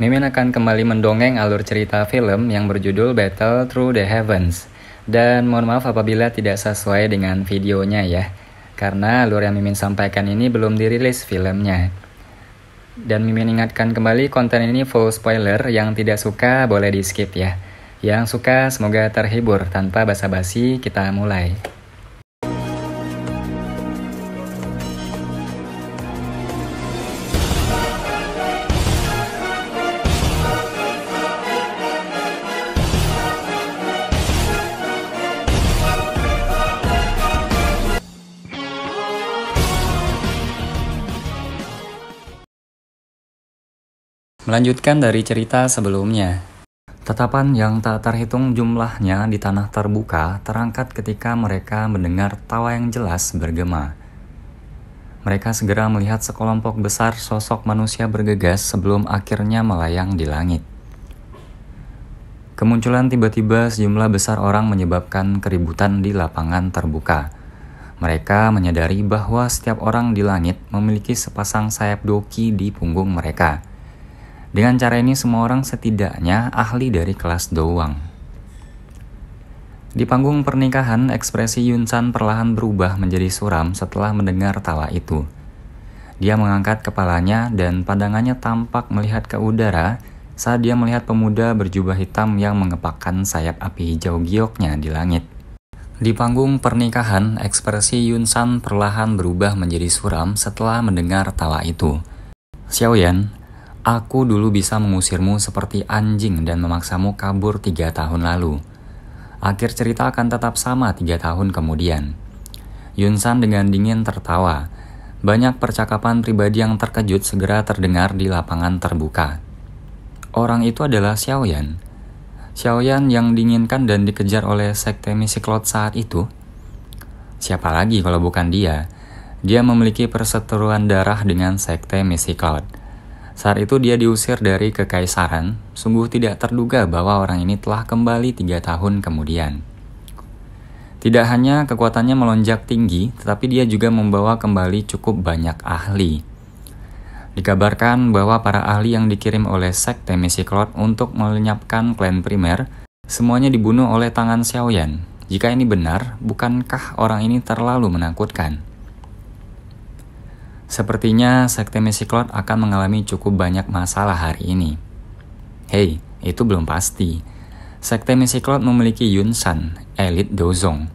Mimin akan kembali mendongeng alur cerita film yang berjudul Battle Through the Heavens. Dan mohon maaf apabila tidak sesuai dengan videonya ya, karena alur yang Mimin sampaikan ini belum dirilis filmnya. Dan Mimin ingatkan kembali, konten ini full spoiler, yang tidak suka boleh di skip ya. Yang suka semoga terhibur. Tanpa basa-basi kita mulai. Melanjutkan dari cerita sebelumnya. Tatapan yang tak terhitung jumlahnya di tanah terbuka terangkat ketika mereka mendengar tawa yang jelas bergema. Mereka segera melihat sekelompok besar sosok manusia bergegas sebelum akhirnya melayang di langit. Kemunculan tiba-tiba sejumlah besar orang menyebabkan keributan di lapangan terbuka. Mereka menyadari bahwa setiap orang di langit memiliki sepasang sayap doki di punggung mereka. Dengan cara ini semua orang setidaknya ahli dari kelas doang. Di panggung pernikahan, ekspresi Yun-san perlahan berubah menjadi suram setelah mendengar tawa itu. Dia mengangkat kepalanya dan pandangannya tampak melihat ke udara saat dia melihat pemuda berjubah hitam yang mengepakkan sayap api hijau gioknya di langit. Di panggung pernikahan, ekspresi Yun-san perlahan berubah menjadi suram setelah mendengar tawa itu. Xiaoyan, aku dulu bisa mengusirmu seperti anjing dan memaksamu kabur 3 tahun lalu. Akhir cerita akan tetap sama 3 tahun kemudian. Yun-san dengan dingin tertawa. Banyak percakapan pribadi yang terkejut segera terdengar di lapangan terbuka. Orang itu adalah Xiaoyan. Xiaoyan yang diinginkan dan dikejar oleh sekte Misiklot saat itu. Siapa lagi kalau bukan dia? Dia memiliki perseteruan darah dengan sekte Misiklot. Saat itu dia diusir dari kekaisaran. Sungguh tidak terduga bahwa orang ini telah kembali 3 tahun kemudian. Tidak hanya kekuatannya melonjak tinggi, tetapi dia juga membawa kembali cukup banyak ahli. Dikabarkan bahwa para ahli yang dikirim oleh sekte Misiklot untuk melenyapkan klan primer, semuanya dibunuh oleh tangan Xiaoyan. Jika ini benar, bukankah orang ini terlalu menakutkan? Sepertinya sekte Misiklot akan mengalami cukup banyak masalah hari ini. Hei, itu belum pasti. Sekte Misiklot memiliki Yun-san, elit Dozong.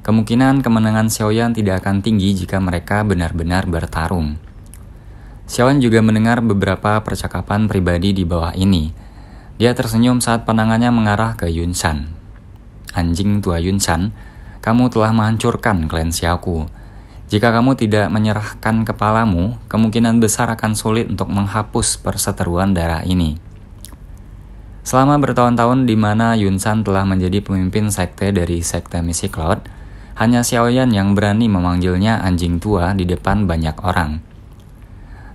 Kemungkinan kemenangan Xiaoyan tidak akan tinggi jika mereka benar-benar bertarung. Xiaoyan juga mendengar beberapa percakapan pribadi di bawah ini. Dia tersenyum saat pandangannya mengarah ke Yun-san. Anjing tua Yun-san, kamu telah menghancurkan klan Xiaoku. Jika kamu tidak menyerahkan kepalamu, kemungkinan besar akan sulit untuk menghapus perseteruan darah ini. Selama bertahun-tahun di mana Yun-san telah menjadi pemimpin sekte dari sekte Misiklot, hanya Xiaoyan yang berani memanggilnya anjing tua di depan banyak orang.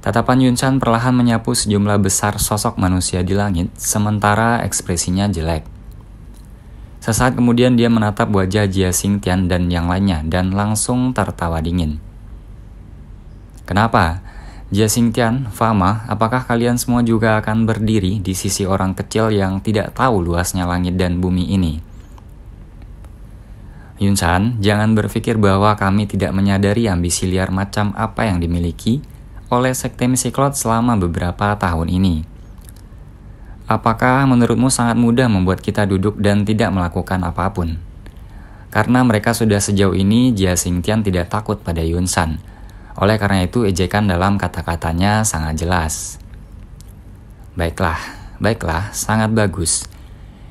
Tatapan Yun-san perlahan menyapu sejumlah besar sosok manusia di langit, sementara ekspresinya jelek. Sesaat kemudian dia menatap wajah Jia Xingtian dan yang lainnya dan langsung tertawa dingin. Kenapa? Jia Xingtian, Fama, apakah kalian semua juga akan berdiri di sisi orang kecil yang tidak tahu luasnya langit dan bumi ini? Yun-san, jangan berpikir bahwa kami tidak menyadari ambisi liar macam apa yang dimiliki oleh sekte Misiklot selama beberapa tahun ini. Apakah menurutmu sangat mudah membuat kita duduk dan tidak melakukan apapun? Karena mereka sudah sejauh ini, Jia Xingtian tidak takut pada Yun-san. Oleh karena itu, ejekan dalam kata-katanya sangat jelas. Baiklah, sangat bagus.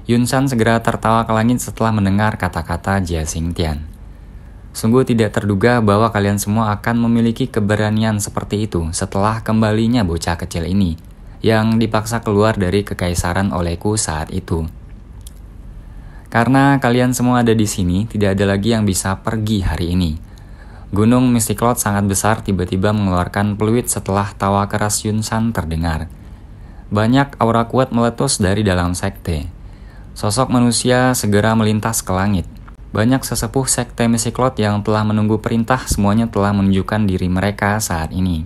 Yun-san segera tertawa ke langit setelah mendengar kata-kata Jia Xingtian. Sungguh tidak terduga bahwa kalian semua akan memiliki keberanian seperti itu setelah kembalinya bocah kecil ini, yang dipaksa keluar dari kekaisaran olehku saat itu. Karena kalian semua ada di sini, tidak ada lagi yang bisa pergi hari ini. Gunung Misiklot sangat besar tiba-tiba mengeluarkan peluit setelah tawa keras Yun-san terdengar. Banyak aura kuat meletus dari dalam sekte. Sosok manusia segera melintas ke langit. Banyak sesepuh sekte Misiklot yang telah menunggu perintah semuanya telah menunjukkan diri mereka saat ini.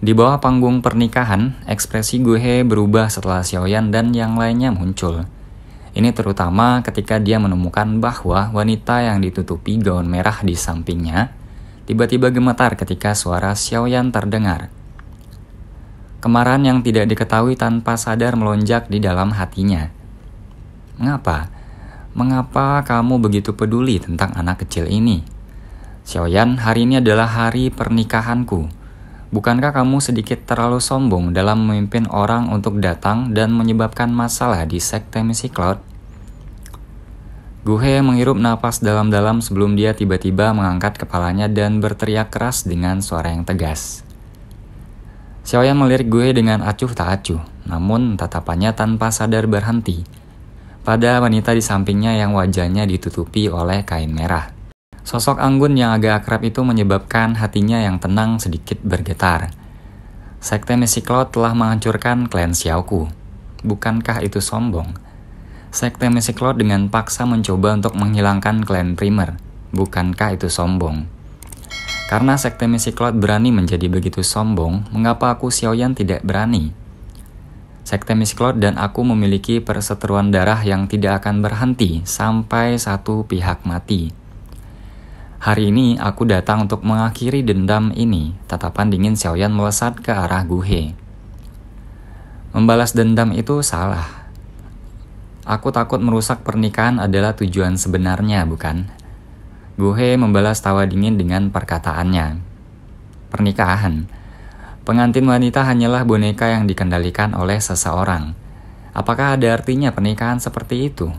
Di bawah panggung pernikahan, ekspresi Guhe berubah setelah Xiaoyan dan yang lainnya muncul. Ini terutama ketika dia menemukan bahwa wanita yang ditutupi gaun merah di sampingnya tiba-tiba gemetar ketika suara Xiaoyan terdengar. Kemarahan yang tidak diketahui tanpa sadar melonjak di dalam hatinya. Mengapa? Mengapa kamu begitu peduli tentang anak kecil ini? Xiaoyan, hari ini adalah hari pernikahanku. Bukankah kamu sedikit terlalu sombong dalam memimpin orang untuk datang dan menyebabkan masalah di sekte Misi Cloud? Guhe menghirup napas dalam-dalam sebelum dia tiba-tiba mengangkat kepalanya dan berteriak keras dengan suara yang tegas. Xiaoyan melirik Guhe dengan acuh tak acuh, namun tatapannya tanpa sadar berhenti pada wanita di sampingnya yang wajahnya ditutupi oleh kain merah. Sosok anggun yang agak akrab itu menyebabkan hatinya yang tenang sedikit bergetar. Sekte Misi Cloud telah menghancurkan klan Xiaoku. Bukankah itu sombong? Sekte Misi Cloud dengan paksa mencoba untuk menghilangkan klan Primer. Bukankah itu sombong? Karena Sekte Misi Cloud berani menjadi begitu sombong, mengapa aku Xiaoyan tidak berani? Sekte Misi Cloud dan aku memiliki perseteruan darah yang tidak akan berhenti sampai satu pihak mati. Hari ini aku datang untuk mengakhiri dendam ini. Tatapan dingin Xiaoyan melesat ke arah Guhe. Membalas dendam itu salah. Aku takut merusak pernikahan adalah tujuan sebenarnya, bukan? Guhe membalas tawa dingin dengan perkataannya. Pernikahan. Pengantin wanita hanyalah boneka yang dikendalikan oleh seseorang. Apakah ada artinya pernikahan seperti itu?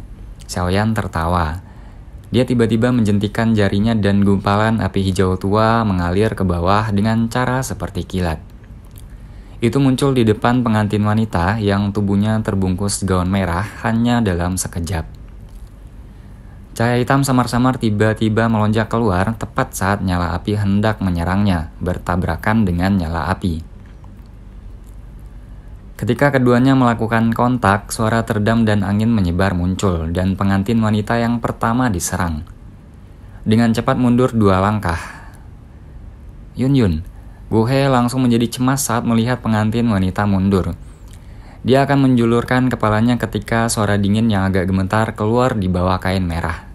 Xiaoyan tertawa. Dia tiba-tiba menjentikan jarinya dan gumpalan api hijau tua mengalir ke bawah dengan cara seperti kilat. Itu muncul di depan pengantin wanita yang tubuhnya terbungkus gaun merah hanya dalam sekejap. Cahaya hitam samar-samar tiba-tiba melonjak keluar tepat saat nyala api hendak menyerangnya, bertabrakan dengan nyala api. Ketika keduanya melakukan kontak, suara teredam dan angin menyebar muncul, dan pengantin wanita yang pertama diserang. Dengan cepat mundur 2 langkah. Yun, Guhe langsung menjadi cemas saat melihat pengantin wanita mundur. Dia akan menjulurkan kepalanya ketika suara dingin yang agak gemetar keluar di bawah kain merah.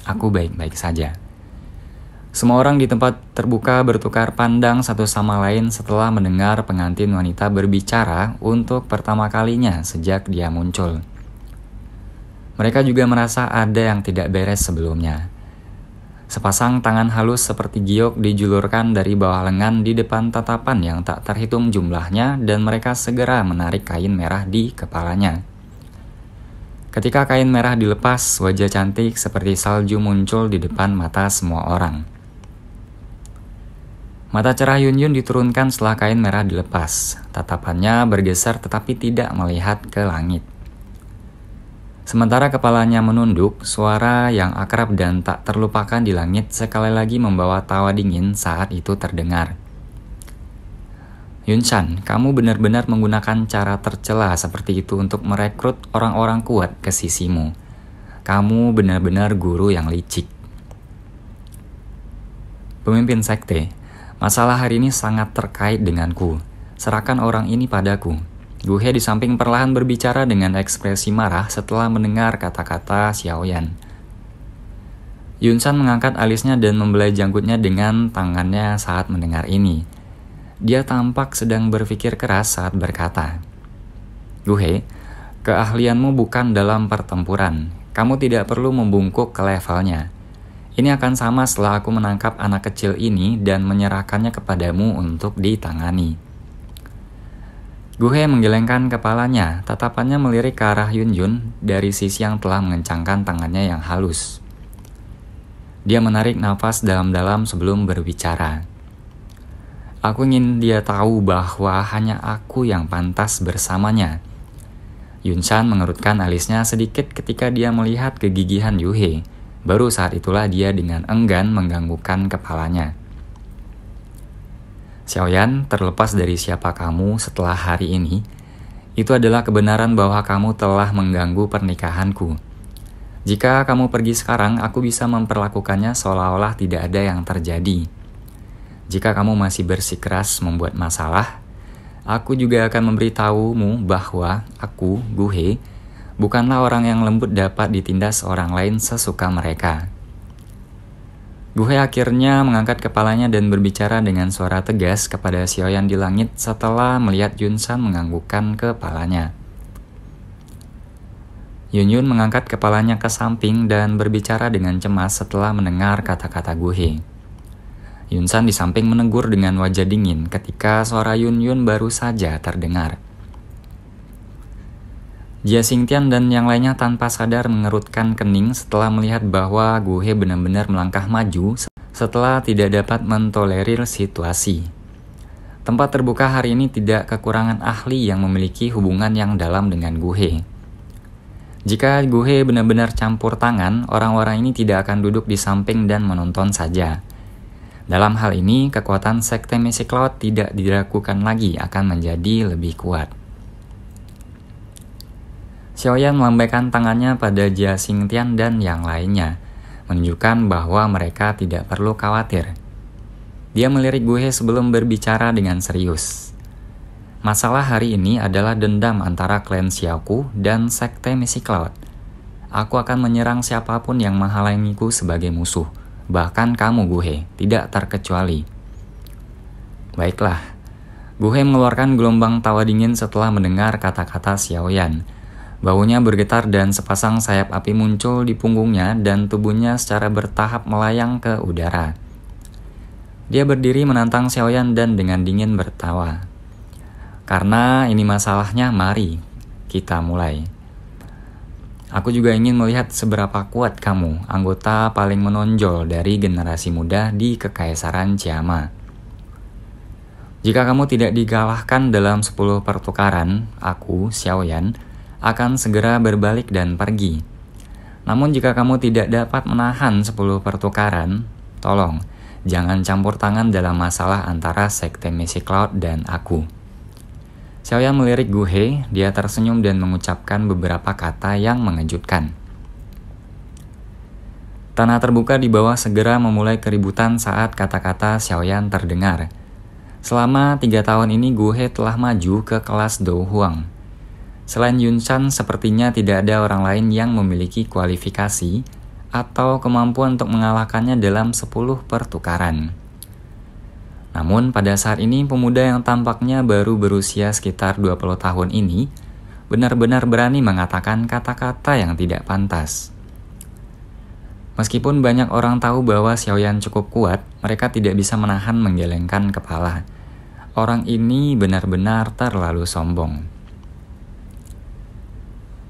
Aku baik-baik saja. Semua orang di tempat terbuka bertukar pandang satu sama lain setelah mendengar pengantin wanita berbicara untuk pertama kalinya sejak dia muncul. Mereka juga merasa ada yang tidak beres sebelumnya. Sepasang tangan halus seperti giok dijulurkan dari bawah lengan di depan tatapan yang tak terhitung jumlahnya dan mereka segera menarik kain merah di kepalanya. Ketika kain merah dilepas, wajah cantik seperti salju muncul di depan mata semua orang. Mata cerah Yun diturunkan setelah kain merah dilepas. Tatapannya bergeser tetapi tidak melihat ke langit. Sementara kepalanya menunduk, suara yang akrab dan tak terlupakan di langit sekali lagi membawa tawa dingin saat itu terdengar. Yunshan, kamu benar-benar menggunakan cara tercela seperti itu untuk merekrut orang-orang kuat ke sisimu. Kamu benar-benar guru yang licik. Pemimpin sekte, masalah hari ini sangat terkait denganku. Serahkan orang ini padaku. Guhe di samping perlahan berbicara dengan ekspresi marah setelah mendengar kata-kata Xiaoyan. Yunshan mengangkat alisnya dan membelai janggutnya dengan tangannya saat mendengar ini. Dia tampak sedang berpikir keras saat berkata, Guhe, keahlianmu bukan dalam pertempuran. Kamu tidak perlu membungkuk ke levelnya. Ini akan sama setelah aku menangkap anak kecil ini dan menyerahkannya kepadamu untuk ditangani. Guhe menggelengkan kepalanya, tatapannya melirik ke arah Yun dari sisi yang telah mengencangkan tangannya yang halus. Dia menarik nafas dalam-dalam sebelum berbicara. Aku ingin dia tahu bahwa hanya aku yang pantas bersamanya. Yunshan mengerutkan alisnya sedikit ketika dia melihat kegigihan Yuhe. Baru saat itulah dia dengan enggan mengganggukan kepalanya. Xiaoyan, terlepas dari siapa kamu setelah hari ini, itu adalah kebenaran bahwa kamu telah mengganggu pernikahanku. Jika kamu pergi sekarang, aku bisa memperlakukannya seolah-olah tidak ada yang terjadi. Jika kamu masih bersikeras membuat masalah, aku juga akan memberitahumu bahwa aku, Guhe, bukanlah orang yang lembut dapat ditindas orang lain sesuka mereka. Guhe akhirnya mengangkat kepalanya dan berbicara dengan suara tegas kepada Xiaoyan di langit setelah melihat Yunsan menganggukkan kepalanya. Yunyun mengangkat kepalanya ke samping dan berbicara dengan cemas setelah mendengar kata-kata Guhe. Yunsan di samping menegur dengan wajah dingin ketika suara Yunyun baru saja terdengar. Jia Xingtian dan yang lainnya tanpa sadar mengerutkan kening setelah melihat bahwa Guhe benar-benar melangkah maju setelah tidak dapat mentolerir situasi. Tempat terbuka hari ini tidak kekurangan ahli yang memiliki hubungan yang dalam dengan Guhe. Jika Guhe benar-benar campur tangan, orang-orang ini tidak akan duduk di samping dan menonton saja. Dalam hal ini, kekuatan sekte Mystic Cloud tidak diragukan lagi akan menjadi lebih kuat. Xiaoyan melambaikan tangannya pada Jia Xingtian dan yang lainnya, menunjukkan bahwa mereka tidak perlu khawatir. Dia melirik Guhe sebelum berbicara dengan serius. Masalah hari ini adalah dendam antara klan Xiaoku dan sekte Mystic Cloud. Aku akan menyerang siapapun yang menghalangiku sebagai musuh, bahkan kamu Guhe, tidak terkecuali. Baiklah, Guhe mengeluarkan gelombang tawa dingin setelah mendengar kata-kata Xiaoyan. Baunya bergetar dan sepasang sayap api muncul di punggungnya dan tubuhnya secara bertahap melayang ke udara. Dia berdiri menantang Xiaoyan dan dengan dingin bertawa. Karena ini masalahnya, mari kita mulai. Aku juga ingin melihat seberapa kuat kamu, anggota paling menonjol dari generasi muda di Kekaisaran Chiama. Jika kamu tidak dikalahkan dalam 10 pertukaran, aku, Xiaoyan, akan segera berbalik dan pergi. Namun jika kamu tidak dapat menahan 10 pertukaran, tolong, jangan campur tangan dalam masalah antara sekte Mystic Cloud dan aku. Xiaoyan melirik Guhe, dia tersenyum dan mengucapkan beberapa kata yang mengejutkan. Tanah terbuka di bawah segera memulai keributan saat kata-kata Xiaoyan terdengar. Selama 3 tahun ini Guhe telah maju ke kelas Dou Huang. Selain Yunsan, sepertinya tidak ada orang lain yang memiliki kualifikasi atau kemampuan untuk mengalahkannya dalam 10 pertukaran. Namun pada saat ini pemuda yang tampaknya baru berusia sekitar 20 tahun ini benar-benar berani mengatakan kata-kata yang tidak pantas. Meskipun banyak orang tahu bahwa Xiaoyan cukup kuat, mereka tidak bisa menahan menggelengkan kepala. Orang ini benar-benar terlalu sombong.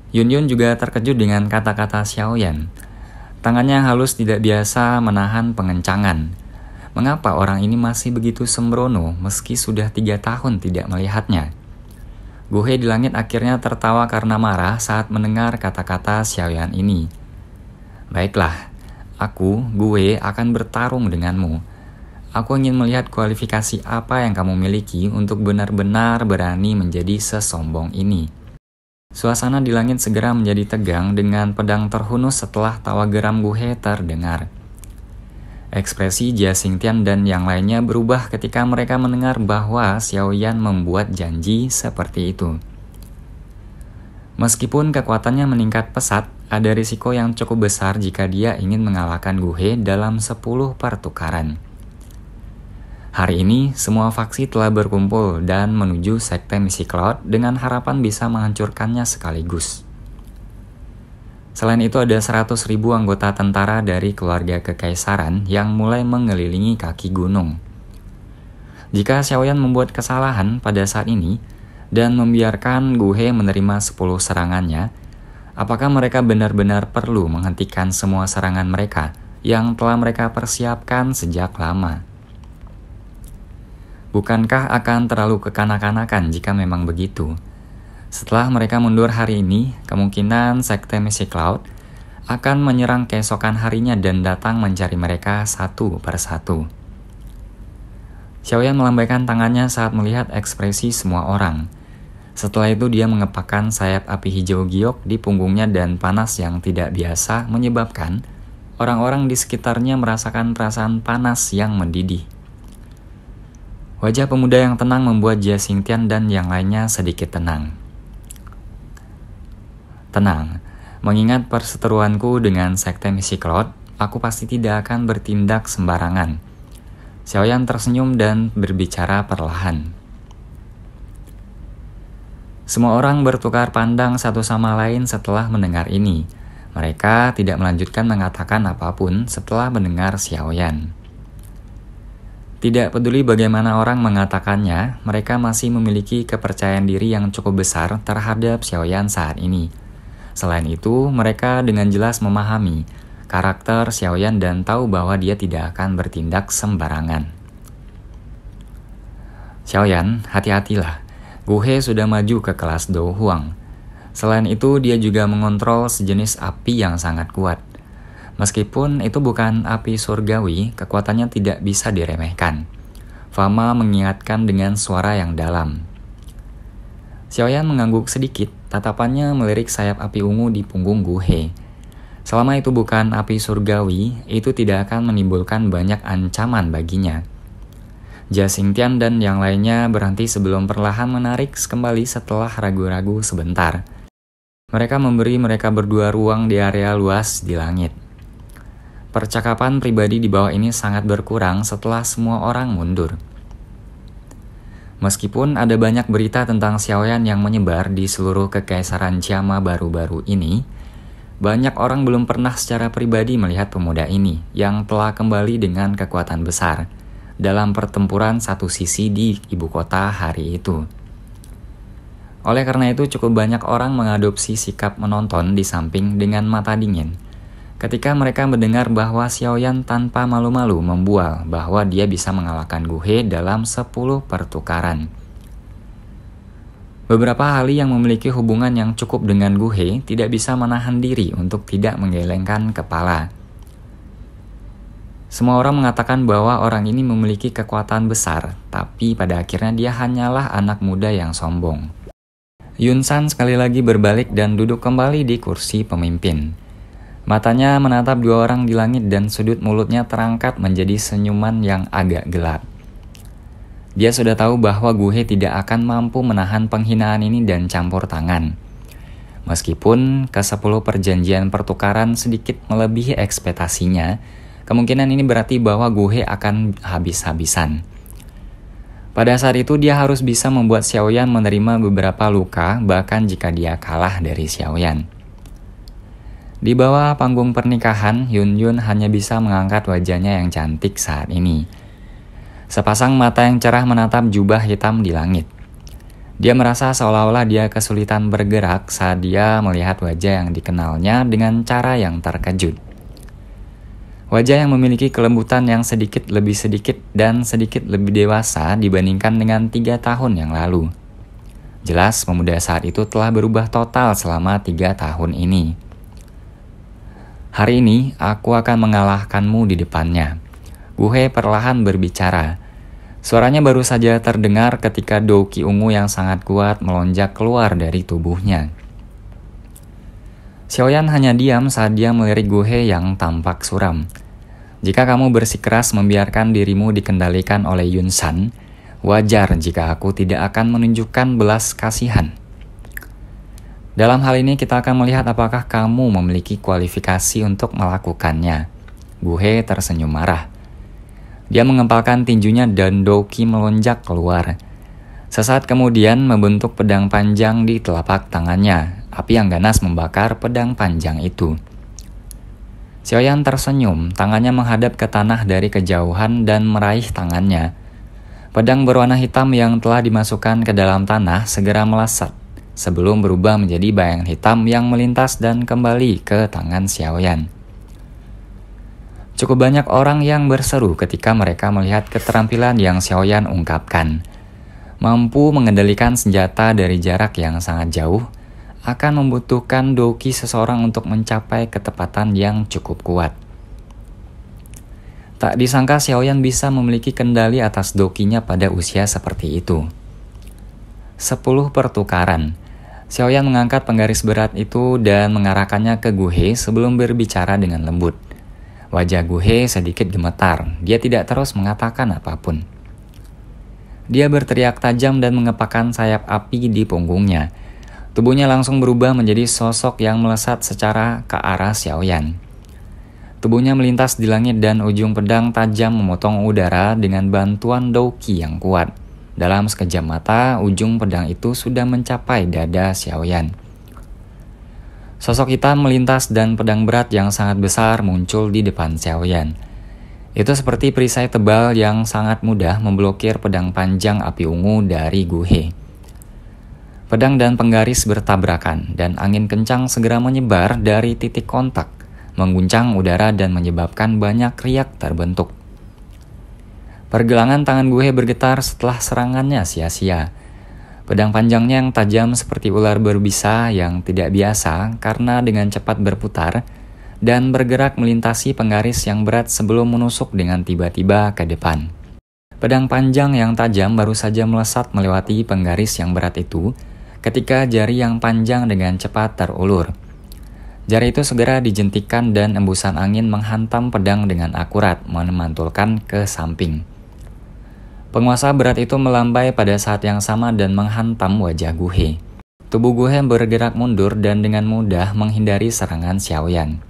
Yunyun juga terkejut dengan kata-kata Xiaoyan. Tangannya halus tidak biasa menahan pengencangan. Mengapa orang ini masih begitu sembrono meski sudah 3 tahun tidak melihatnya? Guhe di langit akhirnya tertawa karena marah saat mendengar kata-kata Xiaoyan ini. Baiklah, aku, Guhe, akan bertarung denganmu. Aku ingin melihat kualifikasi apa yang kamu miliki untuk benar-benar berani menjadi sesombong ini. Suasana di langit segera menjadi tegang dengan pedang terhunus setelah tawa geram Guhe terdengar. Ekspresi Jia Xingtian dan yang lainnya berubah ketika mereka mendengar bahwa Xiaoyan membuat janji seperti itu. Meskipun kekuatannya meningkat pesat, ada risiko yang cukup besar jika dia ingin mengalahkan Guhe dalam 10 pertukaran. Hari ini, semua faksi telah berkumpul dan menuju sekte Mystic Cloud dengan harapan bisa menghancurkannya sekaligus. Selain itu ada 100.000 anggota tentara dari keluarga kekaisaran yang mulai mengelilingi kaki gunung. Jika Xiaoyan membuat kesalahan pada saat ini dan membiarkan Guhe menerima 10 serangannya, apakah mereka benar-benar perlu menghentikan semua serangan mereka yang telah mereka persiapkan sejak lama? Bukankah akan terlalu kekanak-kanakan jika memang begitu? Setelah mereka mundur hari ini, kemungkinan sekte Mystic Cloud akan menyerang keesokan harinya dan datang mencari mereka satu persatu. Xiaoyan melambaikan tangannya saat melihat ekspresi semua orang. Setelah itu dia mengepakkan sayap api hijau giok di punggungnya dan panas yang tidak biasa menyebabkan orang-orang di sekitarnya merasakan perasaan panas yang mendidih. Wajah pemuda yang tenang membuat Jia Xingtian dan yang lainnya sedikit tenang. Tenang, mengingat perseteruanku dengan Sekte Misi Cloud, aku pasti tidak akan bertindak sembarangan. Xiaoyan tersenyum dan berbicara perlahan. Semua orang bertukar pandang satu sama lain setelah mendengar ini. Mereka tidak melanjutkan mengatakan apapun setelah mendengar Xiaoyan. Tidak peduli bagaimana orang mengatakannya, mereka masih memiliki kepercayaan diri yang cukup besar terhadap Xiaoyan saat ini. Selain itu, mereka dengan jelas memahami karakter Xiaoyan dan tahu bahwa dia tidak akan bertindak sembarangan. Xiaoyan, hati-hatilah. Gu He sudah maju ke kelas Do Huang. Selain itu, dia juga mengontrol sejenis api yang sangat kuat. Meskipun itu bukan api surgawi, kekuatannya tidak bisa diremehkan. Fama mengingatkan dengan suara yang dalam. Xiaoyan mengangguk sedikit, tatapannya melirik sayap api ungu di punggung Gu He. Selama itu bukan api surgawi, itu tidak akan menimbulkan banyak ancaman baginya. Jia Xingtian dan yang lainnya berhenti sebelum perlahan menarik kembali setelah ragu-ragu sebentar. Mereka memberi mereka berdua ruang di area luas di langit. Percakapan pribadi di bawah ini sangat berkurang setelah semua orang mundur. Meskipun ada banyak berita tentang Xiaoyan yang menyebar di seluruh kekaisaran Jiama baru-baru ini, banyak orang belum pernah secara pribadi melihat pemuda ini yang telah kembali dengan kekuatan besar dalam pertempuran satu sisi di ibu kota hari itu. Oleh karena itu, cukup banyak orang mengadopsi sikap menonton di samping dengan mata dingin ketika mereka mendengar bahwa Xiaoyan tanpa malu-malu membual bahwa dia bisa mengalahkan Gu He dalam 10 pertukaran. Beberapa ahli yang memiliki hubungan yang cukup dengan Gu He tidak bisa menahan diri untuk tidak menggelengkan kepala. Semua orang mengatakan bahwa orang ini memiliki kekuatan besar, tapi pada akhirnya dia hanyalah anak muda yang sombong. Yun San sekali lagi berbalik dan duduk kembali di kursi pemimpin. Matanya menatap dua orang di langit dan sudut mulutnya terangkat menjadi senyuman yang agak gelap. Dia sudah tahu bahwa Gu He tidak akan mampu menahan penghinaan ini dan campur tangan. Meskipun ke-10 perjanjian pertukaran sedikit melebihi ekspektasinya, kemungkinan ini berarti bahwa Gu He akan habis-habisan. Pada saat itu dia harus bisa membuat Xiaoyan menerima beberapa luka bahkan jika dia kalah dari Xiaoyan. Di bawah panggung pernikahan, Yun Yun hanya bisa mengangkat wajahnya yang cantik saat ini. Sepasang mata yang cerah menatap jubah hitam di langit. Dia merasa seolah-olah dia kesulitan bergerak saat dia melihat wajah yang dikenalnya dengan cara yang terkejut. Wajah yang memiliki kelembutan yang sedikit lebih sedikit dan sedikit lebih dewasa dibandingkan dengan 3 tahun yang lalu. Jelas pemuda saat itu telah berubah total selama 3 tahun ini. Hari ini aku akan mengalahkanmu di depannya. Gu He perlahan berbicara. Suaranya baru saja terdengar ketika douki ungu yang sangat kuat melonjak keluar dari tubuhnya. Xiaoyan hanya diam saat dia melirik Gu He yang tampak suram. Jika kamu bersikeras membiarkan dirimu dikendalikan oleh Yun San, wajar jika aku tidak akan menunjukkan belas kasihan. Dalam hal ini kita akan melihat apakah kamu memiliki kualifikasi untuk melakukannya. Gu He tersenyum marah. Dia mengempalkan tinjunya dan douki melonjak keluar. Sesaat kemudian membentuk pedang panjang di telapak tangannya. Api yang ganas membakar pedang panjang itu. Xiaoyan tersenyum, tangannya menghadap ke tanah dari kejauhan dan meraih tangannya. Pedang berwarna hitam yang telah dimasukkan ke dalam tanah segera melesat, sebelum berubah menjadi bayangan hitam yang melintas dan kembali ke tangan Xiaoyan. Cukup banyak orang yang berseru ketika mereka melihat keterampilan yang Xiaoyan ungkapkan. Mampu mengendalikan senjata dari jarak yang sangat jauh akan membutuhkan douki seseorang untuk mencapai ketepatan yang cukup kuat. Tak disangka Xiaoyan bisa memiliki kendali atas doukinya pada usia seperti itu. 10 pertukaran. Xiaoyan mengangkat penggaris berat itu dan mengarahkannya ke Gu He sebelum berbicara dengan lembut. Wajah Gu He sedikit gemetar, dia tidak terus mengatakan apapun. Dia berteriak tajam dan mengepakkan sayap api di punggungnya. Tubuhnya langsung berubah menjadi sosok yang melesat secara ke arah Xiaoyan. Tubuhnya melintas di langit dan ujung pedang tajam memotong udara dengan bantuan Douqi yang kuat. Dalam sekejap mata, ujung pedang itu sudah mencapai dada Xiaoyan. Sosok hitam melintas dan pedang berat yang sangat besar muncul di depan Xiaoyan. Itu seperti perisai tebal yang sangat mudah memblokir pedang panjang api ungu dari Gu He. Pedang dan penggaris bertabrakan dan angin kencang segera menyebar dari titik kontak, mengguncang udara dan menyebabkan banyak riak terbentuk. Pergelangan tangan Gu He bergetar setelah serangannya sia-sia. Pedang panjangnya yang tajam seperti ular berbisa yang tidak biasa karena dengan cepat berputar dan bergerak melintasi penggaris yang berat sebelum menusuk dengan tiba-tiba ke depan. Pedang panjang yang tajam baru saja melesat melewati penggaris yang berat itu ketika jari yang panjang dengan cepat terulur. Jari itu segera dijentikan dan embusan angin menghantam pedang dengan akurat, memantulkan ke samping. Penguasa berat itu melambai pada saat yang sama dan menghantam wajah Gu He. Tubuh Gu He bergerak mundur dan dengan mudah menghindari serangan Xiaoyan.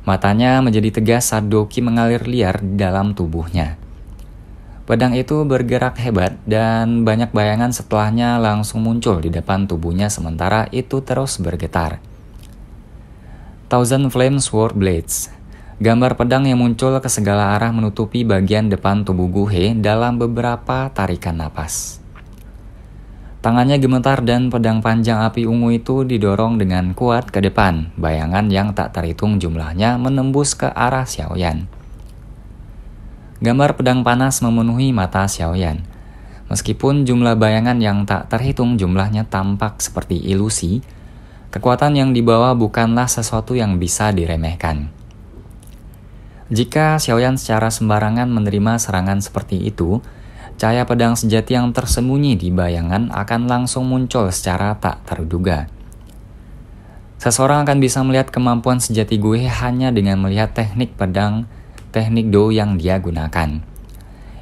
Matanya menjadi tegas saat Douqi mengalir liar di dalam tubuhnya. Pedang itu bergerak hebat dan banyak bayangan setelahnya langsung muncul di depan tubuhnya sementara itu terus bergetar. Thousand Flame Sword Blades. Gambar pedang yang muncul ke segala arah menutupi bagian depan tubuh Gu He dalam beberapa tarikan napas. Tangannya gemetar dan pedang panjang api ungu itu didorong dengan kuat ke depan. Bayangan yang tak terhitung jumlahnya menembus ke arah Xiaoyan. Gambar pedang panas memenuhi mata Xiaoyan. Meskipun jumlah bayangan yang tak terhitung jumlahnya tampak seperti ilusi, kekuatan yang dibawa bukanlah sesuatu yang bisa diremehkan. Jika Xiaoyan secara sembarangan menerima serangan seperti itu, cahaya pedang sejati yang tersembunyi di bayangan akan langsung muncul secara tak terduga. Seseorang akan bisa melihat kemampuan sejati Gu He hanya dengan melihat teknik Do yang dia gunakan.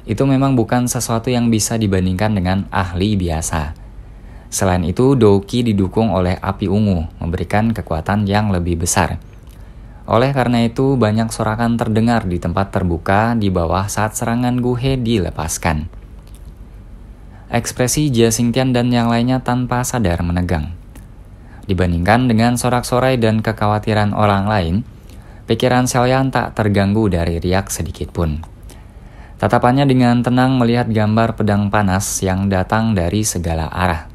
Itu memang bukan sesuatu yang bisa dibandingkan dengan ahli biasa. Selain itu, Douqi didukung oleh api ungu, memberikan kekuatan yang lebih besar. Oleh karena itu, banyak sorakan terdengar di tempat terbuka di bawah saat serangan Gu He dilepaskan. Ekspresi Jia Xingtian dan yang lainnya tanpa sadar menegang. Dibandingkan dengan sorak-sorai dan kekhawatiran orang lain, pikiran Xiaoyan tak terganggu dari riak sedikit pun. Tatapannya dengan tenang melihat gambar pedang panas yang datang dari segala arah.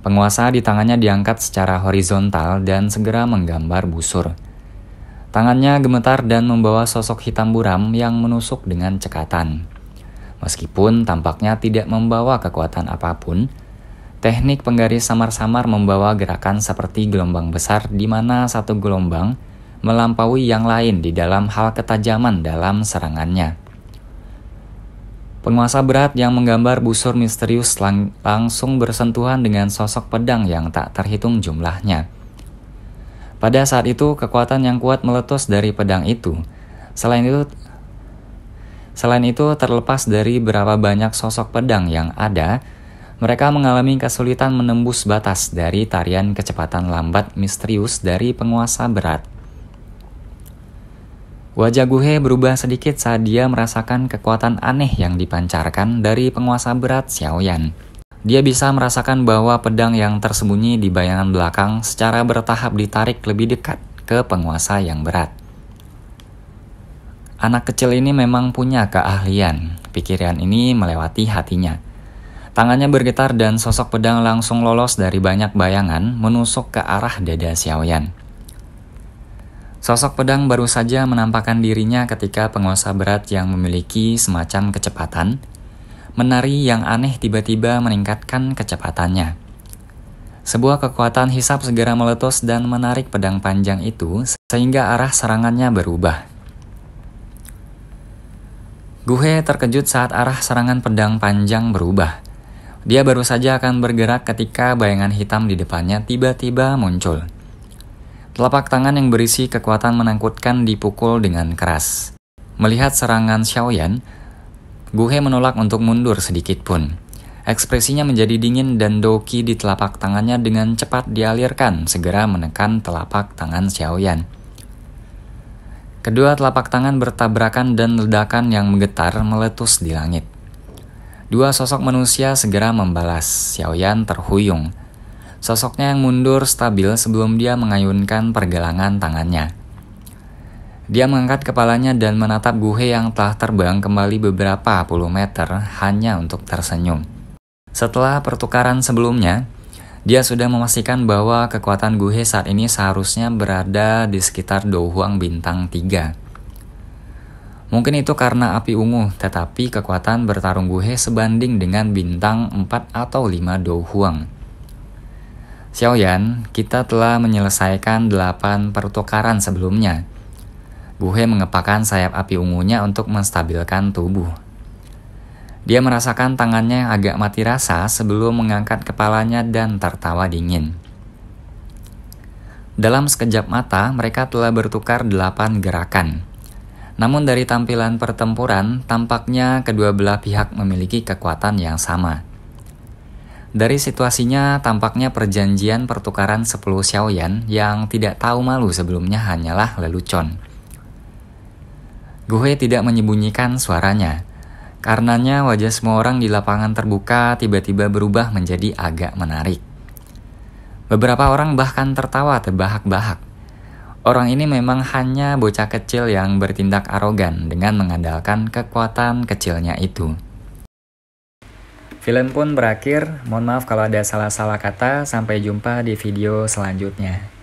Penguasa di tangannya diangkat secara horizontal dan segera menggambar busur. Tangannya gemetar dan membawa sosok hitam buram yang menusuk dengan cekatan. Meskipun tampaknya tidak membawa kekuatan apapun, teknik penggaris samar-samar membawa gerakan seperti gelombang besar di mana satu gelombang melampaui yang lain di dalam hal ketajaman dalam serangannya. Penguasa berat yang menggambar busur misterius langsung bersentuhan dengan sosok pedang yang tak terhitung jumlahnya. Pada saat itu, kekuatan yang kuat meletus dari pedang itu. Selain itu, terlepas dari berapa banyak sosok pedang yang ada, mereka mengalami kesulitan menembus batas dari tarian kecepatan lambat misterius dari penguasa berat. Wajah Gu He berubah sedikit saat dia merasakan kekuatan aneh yang dipancarkan dari penguasa berat Xiaoyan. Dia bisa merasakan bahwa pedang yang tersembunyi di bayangan belakang secara bertahap ditarik lebih dekat ke penguasa yang berat. Anak kecil ini memang punya keahlian. Pikiran ini melewati hatinya. Tangannya bergetar dan sosok pedang langsung lolos dari banyak bayangan menusuk ke arah dada Xiaoyan. Sosok pedang baru saja menampakkan dirinya ketika penguasa berat yang memiliki semacam kecepatan, menari yang aneh tiba-tiba meningkatkan kecepatannya. Sebuah kekuatan hisap segera meletus dan menarik pedang panjang itu sehingga arah serangannya berubah. Gu He terkejut saat arah serangan pedang panjang berubah. Dia baru saja akan bergerak ketika bayangan hitam di depannya tiba-tiba muncul. Telapak tangan yang berisi kekuatan menakutkan dipukul dengan keras. Melihat serangan Xiaoyan, Gu He menolak untuk mundur sedikit pun. Ekspresinya menjadi dingin dan doki di telapak tangannya dengan cepat dialirkan, segera menekan telapak tangan Xiaoyan. Kedua telapak tangan bertabrakan dan ledakan yang menggetar meletus di langit. Dua sosok manusia segera membalas. Xiaoyan terhuyung. Sosoknya yang mundur stabil sebelum dia mengayunkan pergelangan tangannya. Dia mengangkat kepalanya dan menatap Gu He yang telah terbang kembali beberapa puluh meter hanya untuk tersenyum. Setelah pertukaran sebelumnya, dia sudah memastikan bahwa kekuatan Gu He saat ini seharusnya berada di sekitar Do Huang bintang 3. Mungkin itu karena api ungu, tetapi kekuatan bertarung Gu He sebanding dengan bintang 4 atau 5 Do Huang. Xiaoyan, kita telah menyelesaikan 8 pertukaran sebelumnya. Gu He mengepakkan sayap api ungunya untuk menstabilkan tubuh. Dia merasakan tangannya yang agak mati rasa sebelum mengangkat kepalanya dan tertawa dingin. Dalam sekejap mata, mereka telah bertukar 8 gerakan. Namun dari tampilan pertempuran, tampaknya kedua belah pihak memiliki kekuatan yang sama. Dari situasinya, tampaknya perjanjian pertukaran 10 Xiaoyan yang tidak tahu malu sebelumnya hanyalah lelucon. Gu He tidak menyembunyikan suaranya. Karenanya wajah semua orang di lapangan terbuka tiba-tiba berubah menjadi agak menarik. Beberapa orang bahkan tertawa terbahak-bahak. Orang ini memang hanya bocah kecil yang bertindak arogan dengan mengandalkan kekuatan kecilnya itu. Film pun berakhir. Mohon maaf kalau ada salah-salah kata. Sampai jumpa di video selanjutnya.